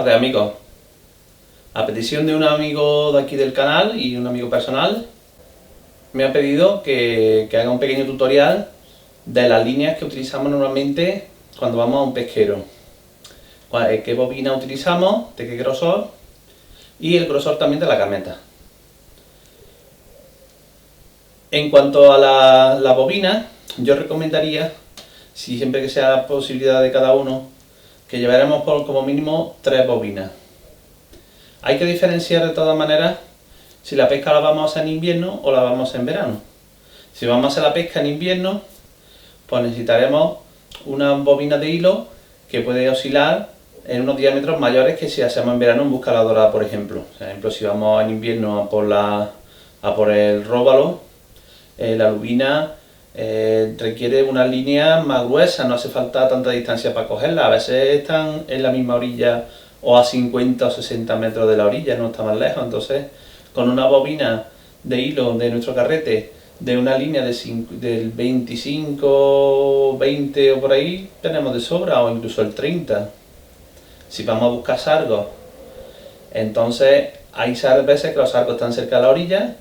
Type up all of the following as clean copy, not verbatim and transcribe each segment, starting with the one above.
tardes, amigos. A petición de un amigo de aquí del canal y un amigo personal, me ha pedido que haga un pequeño tutorial de las líneas que utilizamos normalmente cuando vamos a un pesquero. Qué bobina utilizamos, de qué grosor y el grosor también de la cameta. En cuanto a la bobina, yo recomendaría, si siempre que sea posibilidad de cada uno, que llevaremos como mínimo 3 bobinas. Hay que diferenciar de todas maneras si la pesca la vamos a hacer en invierno o la vamos a hacer en verano. Si vamos a hacer la pesca en invierno, pues necesitaremos una bobina de hilo que puede oscilar en unos diámetros mayores que si hacemos en verano en busca de la dorada, por ejemplo. Por ejemplo, si vamos en invierno a por el róbalo, la lubina requiere una línea más gruesa, no hace falta tanta distancia para cogerla. A veces están en la misma orilla o a 50 o 60 metros de la orilla, no está más lejos. Entonces, con una bobina de hilo de nuestro carrete de una línea del 25, 20 o por ahí, tenemos de sobra, o incluso el 30. Si vamos a buscar sargos, entonces hay veces que los sargos están cerca de la orilla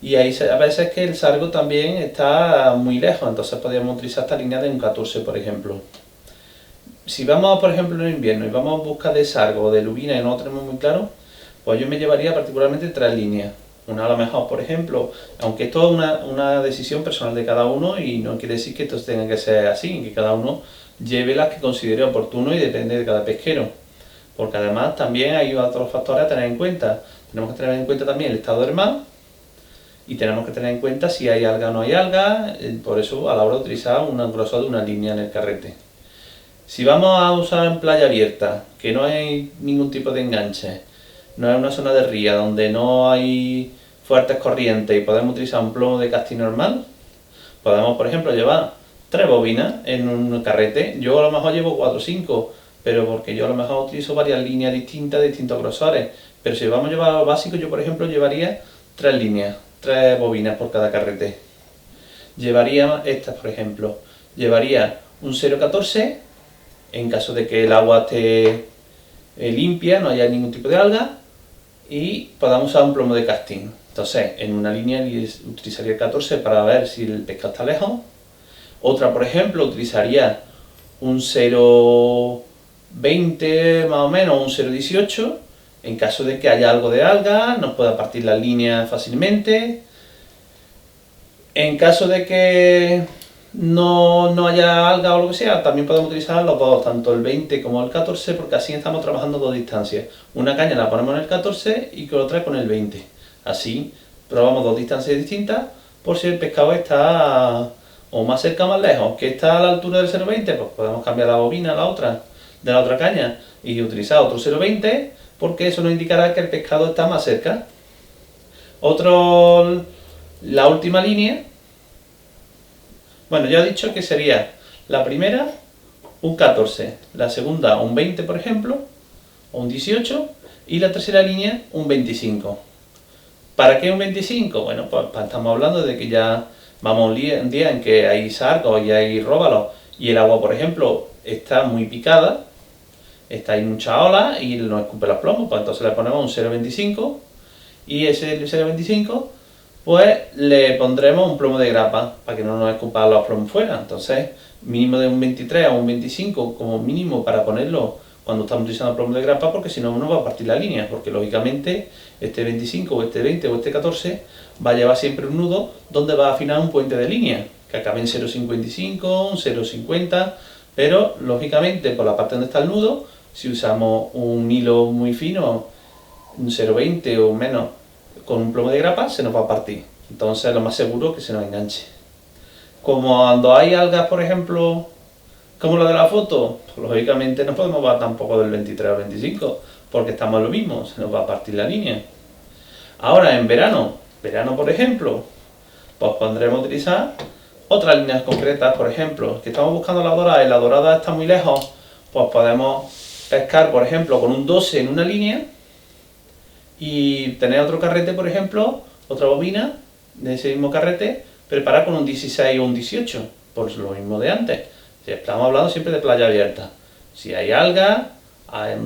y hay veces que el sargo también está muy lejos, entonces podríamos utilizar esta línea de un 14, por ejemplo. Si vamos, por ejemplo, en invierno y vamos a buscar de sargo o de lubina y no lo tenemos muy claro, pues yo me llevaría particularmente 3 líneas. Una a lo mejor, por ejemplo, aunque esto es una decisión personal de cada uno y no quiere decir que esto tenga que ser así, que cada uno lleve las que considere oportuno y depende de cada pesquero. Porque además también hay otros factores a tener en cuenta. Tenemos que tener en cuenta también el estado del mar y tenemos que tener en cuenta si hay alga o no hay alga, por eso a la hora de utilizar un grosor de una línea en el carrete. Si vamos a usar en playa abierta, que no hay ningún tipo de enganche, no es una zona de ría donde no hay fuertes corrientes y podemos utilizar un plomo de casting normal, podemos, por ejemplo, llevar 3 bobinas en un carrete. Yo a lo mejor llevo 4 o 5, pero porque yo a lo mejor utilizo varias líneas distintas de distintos grosores. Pero si vamos a llevar lo básico, yo por ejemplo llevaría 3 líneas, 3 bobinas por cada carrete. Llevaría estas, por ejemplo, llevaría un 0,14 en caso de que el agua esté limpia, no haya ningún tipo de alga, y podamos usar un plomo de casting. Entonces, en una línea utilizaría el 14 para ver si el pescado está lejos. Otra, por ejemplo, utilizaría un 0,20 más o menos, un 0,18, en caso de que haya algo de alga, nos pueda partir la línea fácilmente. En caso de que no haya alga o lo que sea, también podemos utilizar los dos, tanto el 20 como el 14, porque así estamos trabajando 2 distancias. Una caña la ponemos en el 14 y con otra con el 20. Así probamos 2 distancias distintas por si el pescado está o más cerca o más lejos. Que está a la altura del 0,20, pues podemos cambiar la bobina a de la otra caña y utilizar otro 0,20, porque eso nos indicará que el pescado está más cerca. La última línea, bueno, ya he dicho que sería la primera un 14, la segunda un 20, por ejemplo, o un 18, y la tercera línea un 25. ¿Para qué un 25? Bueno, pues estamos hablando de que ya vamos un día en que hay sargos y hay róbalos y el agua, por ejemplo, está muy picada, está ahí mucha ola y nos escupe los plomos, pues entonces le ponemos un 0,25 y ese 0,25 pues le pondremos un plomo de grapa para que no nos escupan los plomos fuera. Entonces, mínimo de un 23 a un 25 como mínimo para ponerlo cuando estamos utilizando plomo de grapa, porque si no nos va a partir la línea, porque lógicamente este 25 o este 20 o este 14 va a llevar siempre un nudo donde va a afinar un puente de línea que acabe en 0,55, un 0,50, pero lógicamente por la parte donde está el nudo, si usamos un hilo muy fino, un 0,20 o menos, con un plomo de grapa se nos va a partir. Entonces lo más seguro es que se nos enganche. Como cuando hay algas, por ejemplo, como la de la foto, pues lógicamente no podemos va tampoco del 23 al 25, porque estamos en lo mismo, se nos va a partir la línea. Ahora en verano por ejemplo, pues pondremos a utilizar otras líneas concretas. Por ejemplo, que estamos buscando la dorada y la dorada está muy lejos, pues podemos pescar, por ejemplo, con un 12 en una línea y tener otro carrete, por ejemplo, otra bobina de ese mismo carrete, preparar con un 16 o un 18, por lo mismo de antes. Estamos hablando siempre de playa abierta. Si hay alga,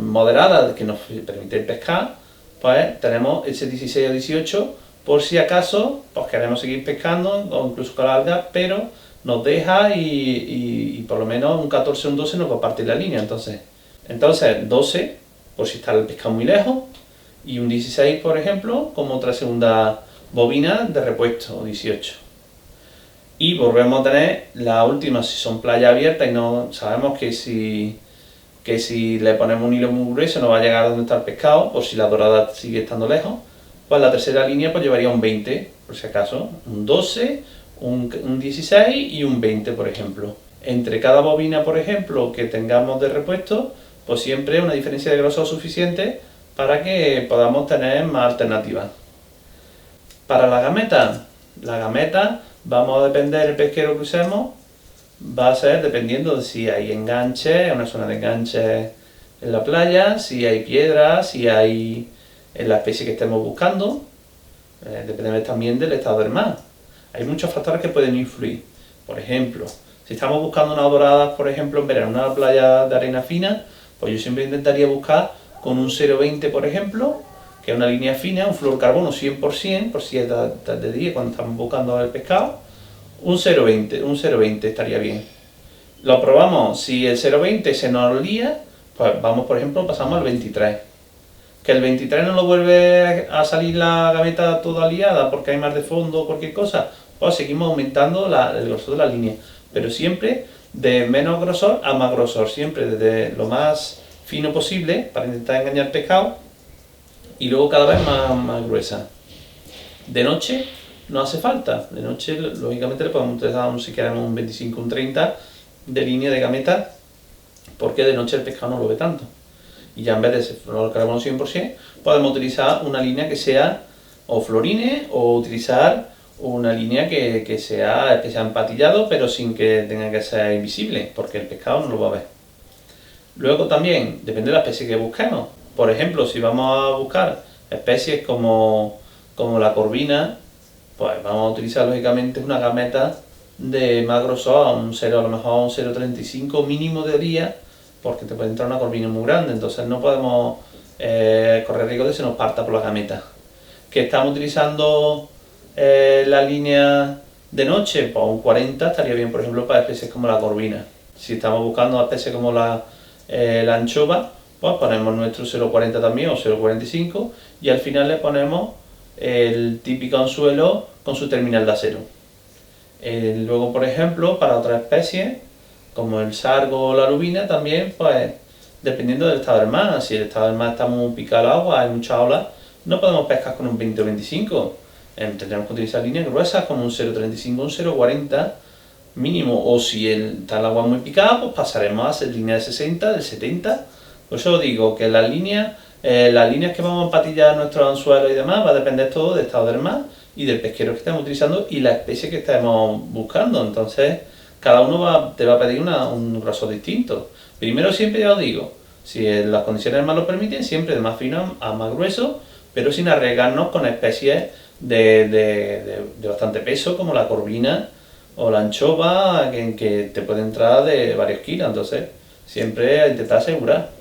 moderada que nos permite pescar, pues tenemos ese 16 o 18 por si acaso pues queremos seguir pescando o incluso con algas, pero nos deja y por lo menos un 14 o un 12 nos va a partir la línea. Entonces 12 por si está el pescado muy lejos y un 16 por ejemplo como otra segunda bobina de repuesto, o 18. Y volvemos a tener la última si son playas abiertas y no sabemos que si le ponemos un hilo muy grueso no va a llegar a donde está el pescado, o si la dorada sigue estando lejos, pues la tercera línea pues llevaría un 20, por si acaso, un 12, un 16 y un 20 por ejemplo. Entre cada bobina, por ejemplo, que tengamos de repuesto, pues siempre una diferencia de grosor suficiente para que podamos tener más alternativas. Para la gameta vamos a depender del pesquero que usemos, va a ser dependiendo de si hay enganche, una zona de enganche en la playa, si hay piedras, si hay en la especie que estemos buscando, depende también del estado del mar. Hay muchos factores que pueden influir. Por ejemplo, si estamos buscando unas doradas, por ejemplo, en verano, una playa de arena fina, pues yo siempre intentaría buscar con un 0,20 por ejemplo, que es una línea fina, un fluorocarbono 100%, por si es de día cuando estamos buscando el pescado, un 0,20 estaría bien. Lo probamos, si el 0,20 se nos lía, pues vamos por ejemplo, pasamos al 23. Que el 23 no lo vuelve a salir la gameta toda liada porque hay más de fondo o cualquier cosa, pues seguimos aumentando el grosor de la línea. Pero siempre de menos grosor a más grosor, siempre desde lo más fino posible para intentar engañar el pescado y luego cada vez más gruesa. De noche no hace falta, de noche lógicamente le podemos utilizar si queremos un 25, un 30 de línea de gameta porque de noche el pescado no lo ve tanto. Y ya en vez de ese fluorocarbono 100%, podemos utilizar una línea que sea o fluorine o utilizar una línea que sea empatillado pero sin que tenga que ser invisible porque el pescado no lo va a ver. Luego también depende de la especie que busquemos. Por ejemplo, si vamos a buscar especies como la corvina, pues vamos a utilizar lógicamente una gameta de más grosor, a un 0, a lo mejor un 0,35 mínimo de día, porque te puede entrar una corvina muy grande, entonces no podemos correr riesgo de que se nos parta por la gameta. Que estamos utilizando la línea de noche, pues un 40 estaría bien, por ejemplo, para especies como la corvina. Si estamos buscando especies como la anchova, pues ponemos nuestro 0,40 también o 0,45 y al final le ponemos el típico anzuelo con su terminal de acero. Luego, por ejemplo, para otras especies como el sargo o la lubina también, pues dependiendo del estado del mar, si el estado del mar está muy picado al agua, hay muchas olas, no podemos pescar con un 20 o 25, tendremos que utilizar líneas gruesas como un 0,35 o un 0,40 mínimo, o si está el agua muy picada, pues pasaremos a hacer línea de 60, del 70. Por eso digo que las líneas que vamos a empatillar nuestros anzuelos y demás va a depender todo del estado del mar y del pesquero que estemos utilizando y la especie que estemos buscando. Entonces cada uno te va a pedir un grosor distinto. Primero siempre ya os digo, si las condiciones del mar lo permiten, siempre de más fino a más grueso, pero sin arriesgarnos con especies de bastante peso como la corvina o la anchova que te puede entrar de varios kilos, entonces siempre intentar asegurar.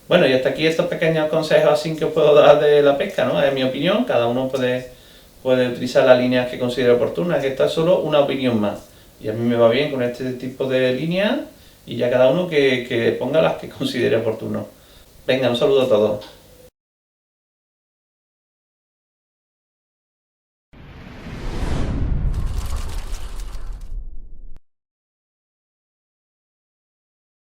Bueno, y hasta aquí estos pequeños consejos así que os puedo dar de la pesca, ¿no? Es mi opinión, cada uno puede utilizar las líneas que considere oportunas, que esta es solo una opinión más. Y a mí me va bien con este tipo de líneas y ya cada uno que ponga las que considere oportuno. Venga, un saludo a todos.